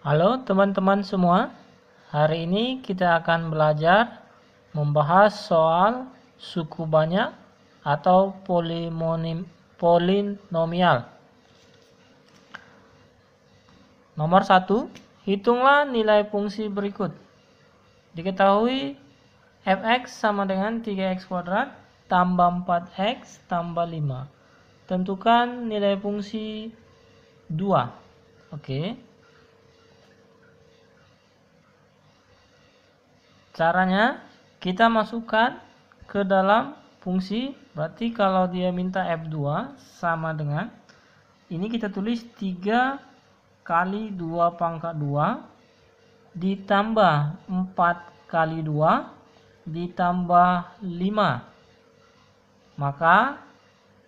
Halo teman-teman semua, hari ini kita akan belajar membahas soal suku banyak atau polinomial. Nomor 1, hitunglah nilai fungsi berikut. Diketahui fx sama dengan 3x kuadrat tambah 4x tambah 5. Tentukan nilai fungsi 2. Oke. Caranya kita masukkan ke dalam fungsi, berarti kalau dia minta F2 sama dengan, ini kita tulis 3 kali 2 pangkat 2 ditambah 4 kali 2 ditambah 5. Maka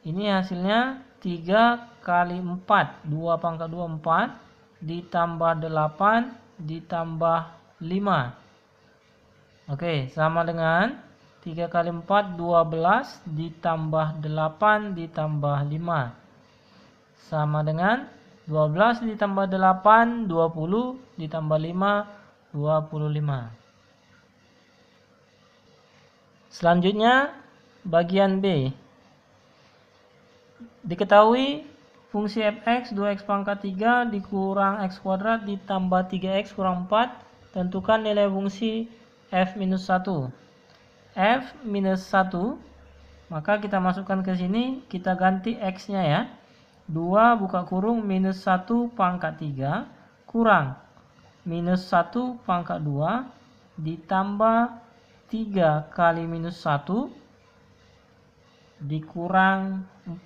ini hasilnya 3 kali 4, 2 pangkat 2 4 ditambah 8 ditambah 5. Oke, sama dengan 3 kali 4, 12 ditambah 8 ditambah 5. Sama dengan 12 ditambah 8, 20 ditambah 5, 25. Selanjutnya, bagian B. Diketahui fungsi fx 2x pangkat 3 dikurang x kuadrat ditambah 3x kurang 4. Tentukan nilai fungsi f-1. F-1, maka kita masukkan ke sini, kita ganti x-nya ya. 2 buka kurung minus 1 pangkat 3 kurang minus 1 pangkat 2 ditambah 3 kali minus 1 dikurang 4.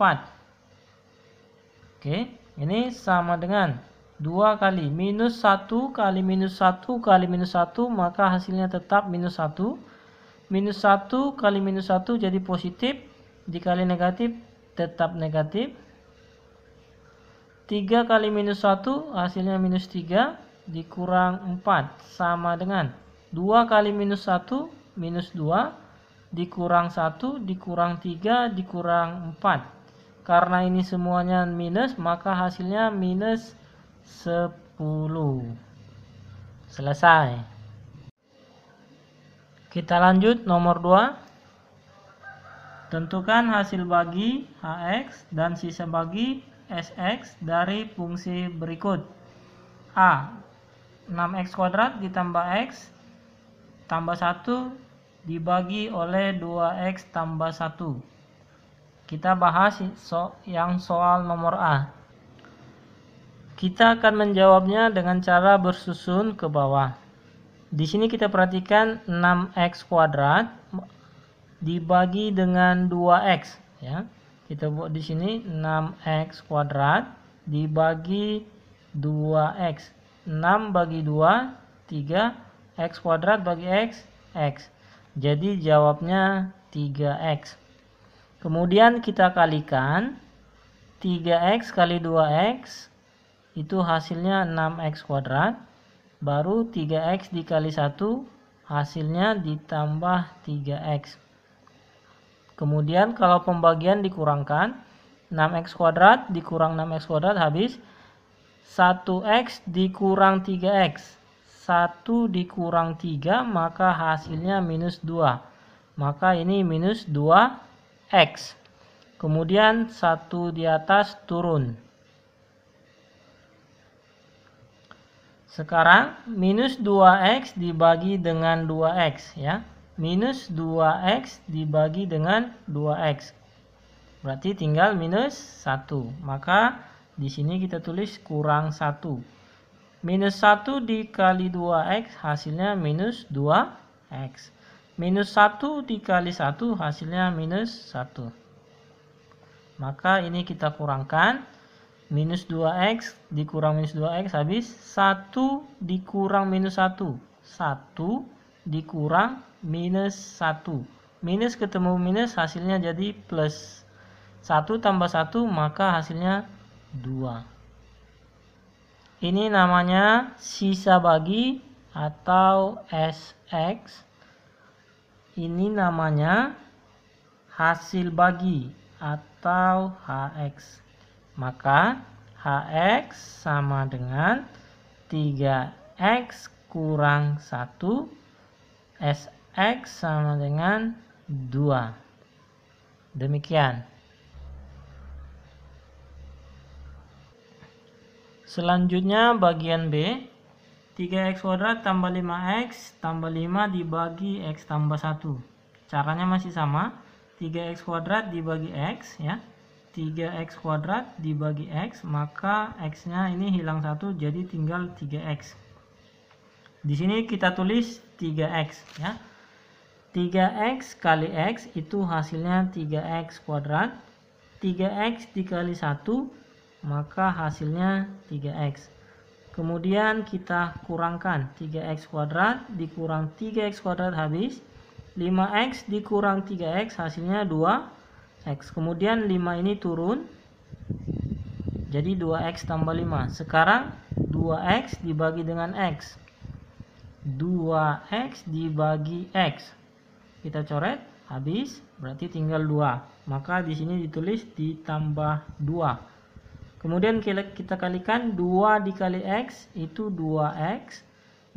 Oke, ini sama dengan 2 kali minus 1 kali minus 1 kali minus 1, maka hasilnya tetap minus 1. Minus 1 kali minus 1 jadi positif, dikali negatif tetap negatif. 3 kali minus 1 hasilnya minus 3 dikurang 4 sama dengan 2 kali minus 1 minus 2 dikurang 1 dikurang 3 dikurang 4. Karena ini semuanya minus, maka hasilnya minus 10. Selesai. Kita lanjut nomor 2. Tentukan hasil bagi hx dan sisa bagi sx dari fungsi berikut. A. 6x kuadrat ditambah x tambah 1 dibagi oleh 2x tambah 1. Kita bahas yang soal nomor A. Kita akan menjawabnya dengan cara bersusun ke bawah. Di sini kita perhatikan 6x kuadrat dibagi dengan 2x ya. Kita buat di sini 6x kuadrat dibagi 2x. 6 bagi 2 3, x kuadrat bagi x x. Jadi jawabnya 3x. Kemudian kita kalikan 3x kali 2x itu hasilnya 6x kuadrat, baru 3x dikali 1 hasilnya ditambah 3x. Kemudian kalau pembagian dikurangkan, 6x kuadrat dikurang 6x kuadrat habis 1x dikurang 3x. 1 dikurang 3 maka hasilnya minus 2. Maka ini minus 2x. Kemudian 1 di atas turun. Sekarang minus 2x dibagi dengan 2x ya. Minus 2x dibagi dengan 2x. Berarti tinggal minus 1. Maka di sini kita tulis kurang 1. Minus 1 dikali 2x hasilnya minus 2x. Minus 1 dikali 1 hasilnya minus 1. Maka ini kita kurangkan. Minus 2x dikurang minus 2x habis 1 dikurang minus 1. 1 dikurang minus 1. Minus ketemu minus hasilnya jadi plus. 1 tambah 1 maka hasilnya 2. Ini namanya sisa bagi atau SX. Ini namanya hasil bagi atau HX. Maka HX sama dengan 3x kurang 1, Sx sama dengan 2. Demikian. Selanjutnya bagian B, 3x kuadrat tambah 5x tambah 5 dibagi x tambah 1. Caranya masih sama, 3x kuadrat dibagi x ya. 3x kuadrat dibagi x, maka x-nya ini hilang 1 jadi tinggal 3x. Di sini kita tulis 3x ya. 3x kali x itu hasilnya 3x kuadrat. 3x dikali 1 maka hasilnya 3x. Kemudian kita kurangkan 3x kuadrat dikurang 3x kuadrat habis. 5x dikurang 3x hasilnya 2x. Kemudian 5 ini turun jadi 2x tambah 5. Sekarang 2x dibagi dengan x. 2x dibagi x. Kita coret habis, berarti tinggal 2. Maka di sini ditulis ditambah 2. Kemudian kita kalikan 2 dikali x itu 2x.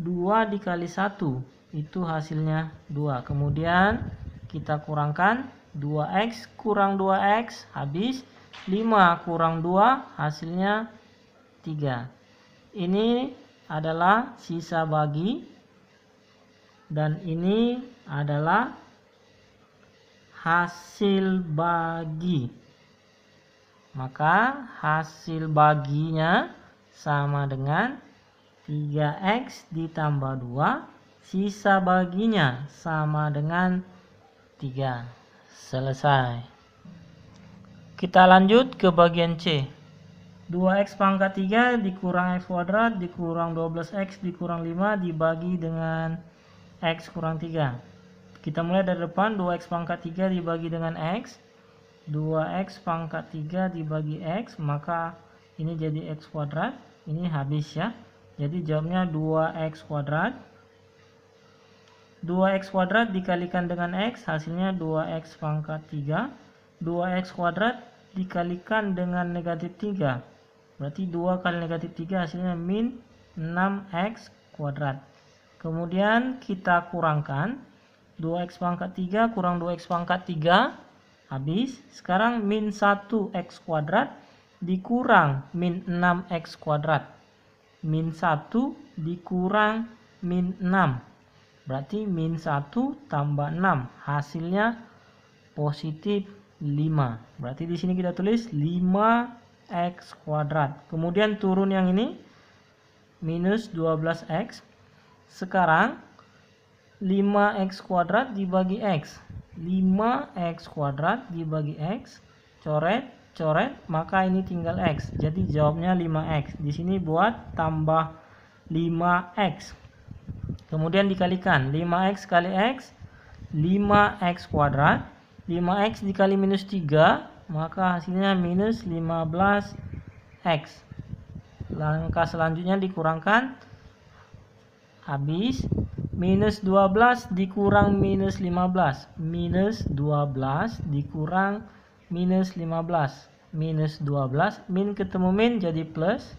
2 dikali 1 itu hasilnya 2. Kemudian kita kurangkan 2x kurang 2x habis. 5 kurang 2 hasilnya 3. Ini adalah sisa bagi dan ini adalah hasil bagi. Maka hasil baginya sama dengan 3x ditambah 2. Sisa baginya sama dengan 3. Selesai. Kita lanjut ke bagian C. 2x pangkat 3 dikurang x kuadrat dikurang 12x dikurang 5 dibagi dengan x kurang 3. Kita mulai dari depan. 2x pangkat 3 dibagi dengan x. 2x pangkat 3 dibagi x, maka ini jadi x kuadrat. Ini habis ya. Jadi jawabnya 2x kuadrat. 2x kuadrat dikalikan dengan x, hasilnya 2x pangkat 3. 2x kuadrat dikalikan dengan negatif 3. Berarti 2 kali negatif 3 hasilnya min 6x kuadrat. Kemudian kita kurangkan. 2x pangkat 3 kurang 2x pangkat 3. Habis, sekarang min 1x kuadrat dikurang min 6x kuadrat. Min 1 dikurang min 6. Berarti min 1 tambah 6. Hasilnya positif 5. Berarti di sini kita tulis 5x kuadrat. Kemudian turun yang ini, minus 12x. Sekarang 5x kuadrat dibagi x. 5x kuadrat dibagi x, coret, maka ini tinggal x. Jadi jawabnya 5x. Di sini buat tambah 5x. Kemudian dikalikan 5x kali x, 5x kuadrat. 5x dikali minus 3, maka hasilnya minus 15x. Langkah selanjutnya dikurangkan. Habis. Minus 12 dikurang minus 15. Minus 12 dikurang minus 15. Minus 12. Min ketemu min jadi plus.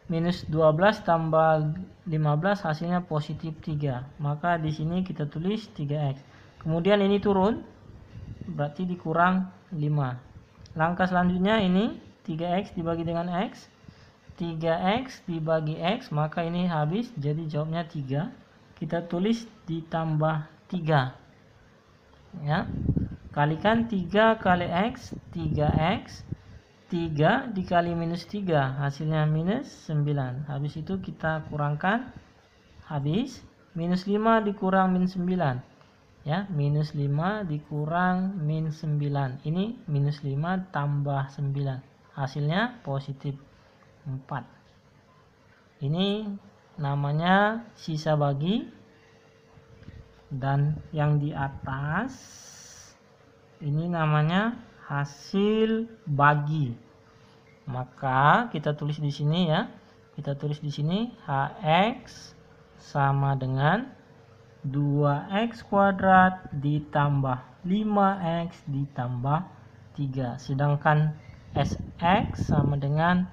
Minus 12 tambah 15 hasilnya positif 3. Maka di sini kita tulis 3x. Kemudian ini turun. Berarti dikurang 5. Langkah selanjutnya ini 3x dibagi dengan x. 3x dibagi x. Maka ini habis. Jadi jawabnya 3. Kita tulis ditambah 3 ya. Kalikan 3 kali x, 3x. 3 dikali minus 3 hasilnya minus 9. Habis itu kita kurangkan. Habis minus 5 dikurang min 9 ya. Minus 5 dikurang min 9. Ini minus 5 tambah 9. Hasilnya positif 4. Ini namanya sisa bagi, dan yang di atas ini namanya hasil bagi. Maka kita tulis di sini ya. Kita tulis di sini hx sama dengan 2x kuadrat ditambah 5x ditambah 3. Sedangkan sx sama dengan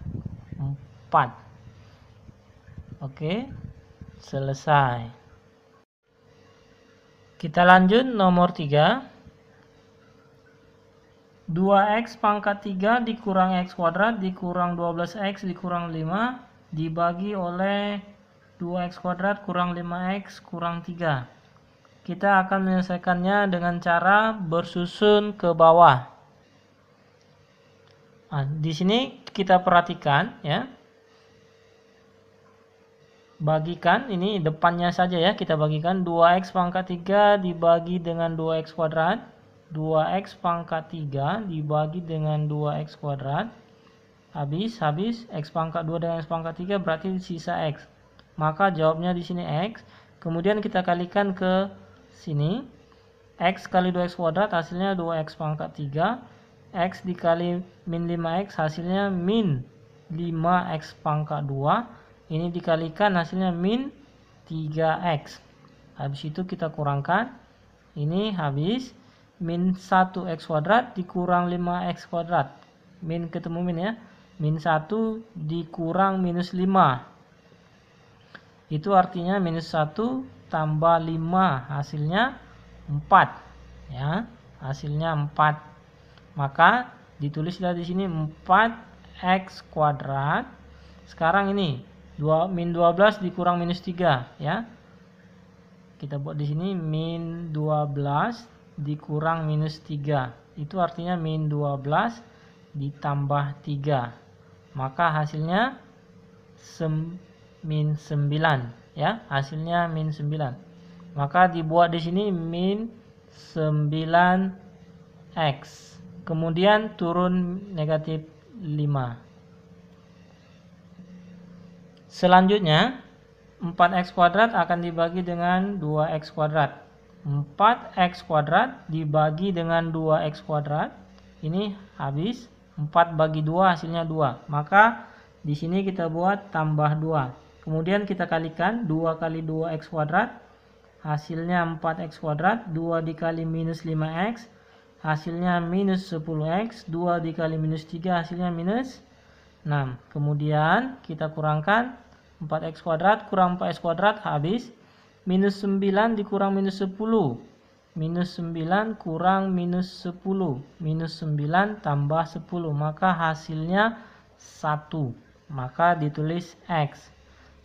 4. Oke, selesai. Kita lanjut nomor 3. 2x pangkat 3 dikurang x kuadrat dikurang 12x dikurang 5 dibagi oleh 2x kuadrat kurang 5x kurang 3. Kita akan menyelesaikannya dengan cara bersusun ke bawah. Nah, di sini kita perhatikan ya. Bagikan, ini depannya saja ya, kita bagikan 2x pangkat 3 dibagi dengan 2x kuadrat. 2x pangkat 3 dibagi dengan 2x kuadrat. Habis x pangkat 2 dengan x pangkat 3 berarti sisa x. Maka jawabnya di sini x. Kemudian kita kalikan ke sini. X kali 2x kuadrat hasilnya 2x pangkat 3. X dikali min 5x hasilnya min 5x pangkat 2. Ini dikalikan hasilnya min 3x. Habis itu kita kurangkan. Ini habis min 1x kuadrat dikurang 5x kuadrat. Min ketemu min ya. Min 1 dikurang minus 5. Itu artinya minus 1 tambah 5 hasilnya 4. Ya, hasilnya 4. Maka ditulislah di sini 4x kuadrat. Sekarang ini min 12 dikurang minus 3 ya. Kita buat di sini min 12 dikurang minus 3. Itu artinya min 12 ditambah 3. Maka hasilnya min 9 ya. Hasilnya min 9. Maka dibuat di sini min 9x. Kemudian turun negatif 5. Selanjutnya 4x kuadrat akan dibagi dengan 2x kuadrat. 4x kuadrat dibagi dengan 2x kuadrat. Ini habis 4 bagi 2 hasilnya 2. Maka di sini kita buat tambah 2. Kemudian kita kalikan 2 kali 2x kuadrat hasilnya 4x kuadrat. 2 dikali minus 5x hasilnya minus 10x. 2 dikali minus 3 hasilnya minus 6. Kemudian kita kurangkan 4x kuadrat kurang 4x kuadrat habis minus 9 dikurang minus 10. Minus 9 kurang minus 10. Minus 9 tambah 10. Maka hasilnya 1. Maka ditulis x.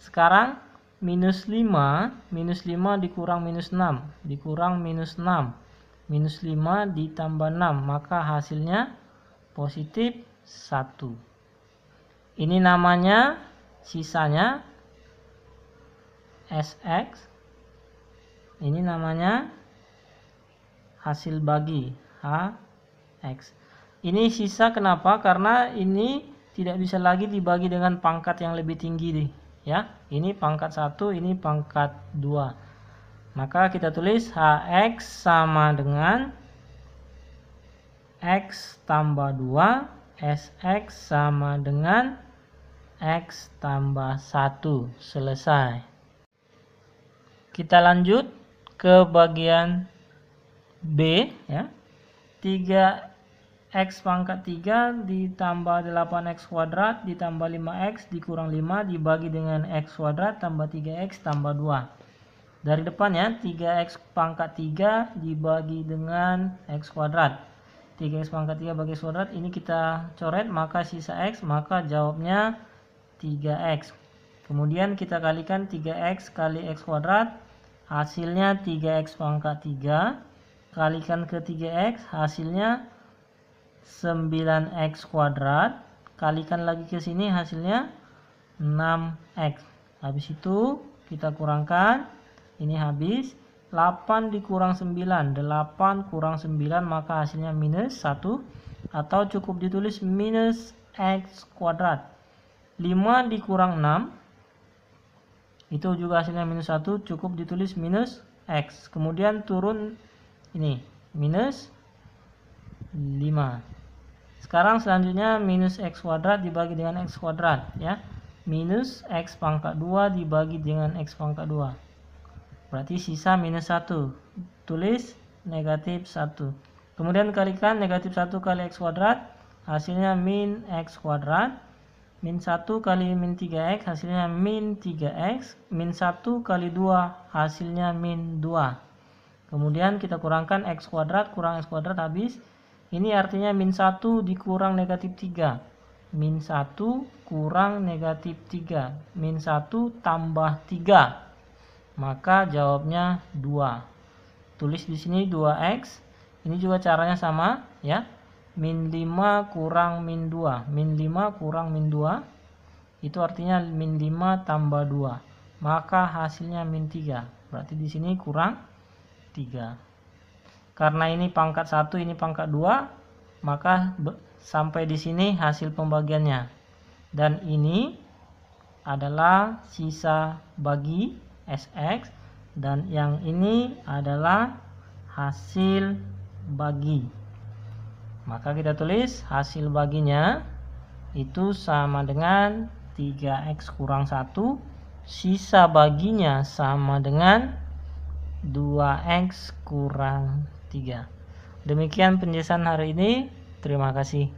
Sekarang minus 5. Minus 5 dikurang minus 6. Dikurang minus 6. Minus 5 ditambah 6. Maka hasilnya positif 1. Ini namanya sisanya sx. Ini namanya hasil bagi hx. Ini sisa kenapa? Karena ini tidak bisa lagi dibagi dengan pangkat yang lebih tinggi ya. Ini pangkat 1, ini pangkat 2. Maka kita tulis hx sama dengan x tambah 2, sx sama dengan x tambah 1. Selesai. Kita lanjut ke bagian B ya. 3x pangkat 3 ditambah 8x kuadrat ditambah 5x dikurang 5 dibagi dengan x kuadrat tambah 3x tambah 2. Dari depan ya, 3x pangkat 3 dibagi dengan x kuadrat. 3x pangkat 3 bagi x kuadrat ini kita coret, maka sisa x, maka jawabnya 3x. Kemudian kita kalikan 3x kali x kuadrat hasilnya 3x pangkat 3 kalikan ke 3x hasilnya 9x kuadrat kalikan lagi ke sini hasilnya 6x. Habis itu kita kurangkan, ini habis 8 dikurang 9, 8 kurang 9 maka hasilnya minus 1 atau cukup ditulis minus x kuadrat. 5 dikurang 6 itu juga hasilnya minus 1, cukup ditulis minus x. Kemudian turun ini minus 5. Sekarang selanjutnya minus x kuadrat dibagi dengan x kuadrat ya. Minus x pangkat 2 dibagi dengan x pangkat 2. Berarti sisa minus 1. Tulis negatif 1. Kemudian kalikan negatif 1 kali x kuadrat hasilnya min x kuadrat. Min 1 kali min 3x hasilnya min 3x. Min 1 kali 2 hasilnya min 2. Kemudian kita kurangkan x kuadrat kurang x kuadrat habis. Ini artinya min 1 dikurang negatif 3. Min 1 kurang negatif 3. Min 1 tambah 3. Maka jawabnya 2. Tulis di sini 2x. Ini juga caranya sama ya. Min 5 kurang min 2. Min 5 kurang min 2. Itu artinya min 5 tambah 2. Maka hasilnya min 3. Berarti di sini kurang 3. Karena ini pangkat 1, ini pangkat 2, maka sampai di sini hasil pembagiannya. Dan ini adalah sisa bagi SX. Dan yang ini adalah hasil bagi. Maka kita tulis hasil baginya itu sama dengan 3x kurang 1. Sisa baginya sama dengan 2x kurang 3. Demikian penjelasan hari ini. Terima kasih.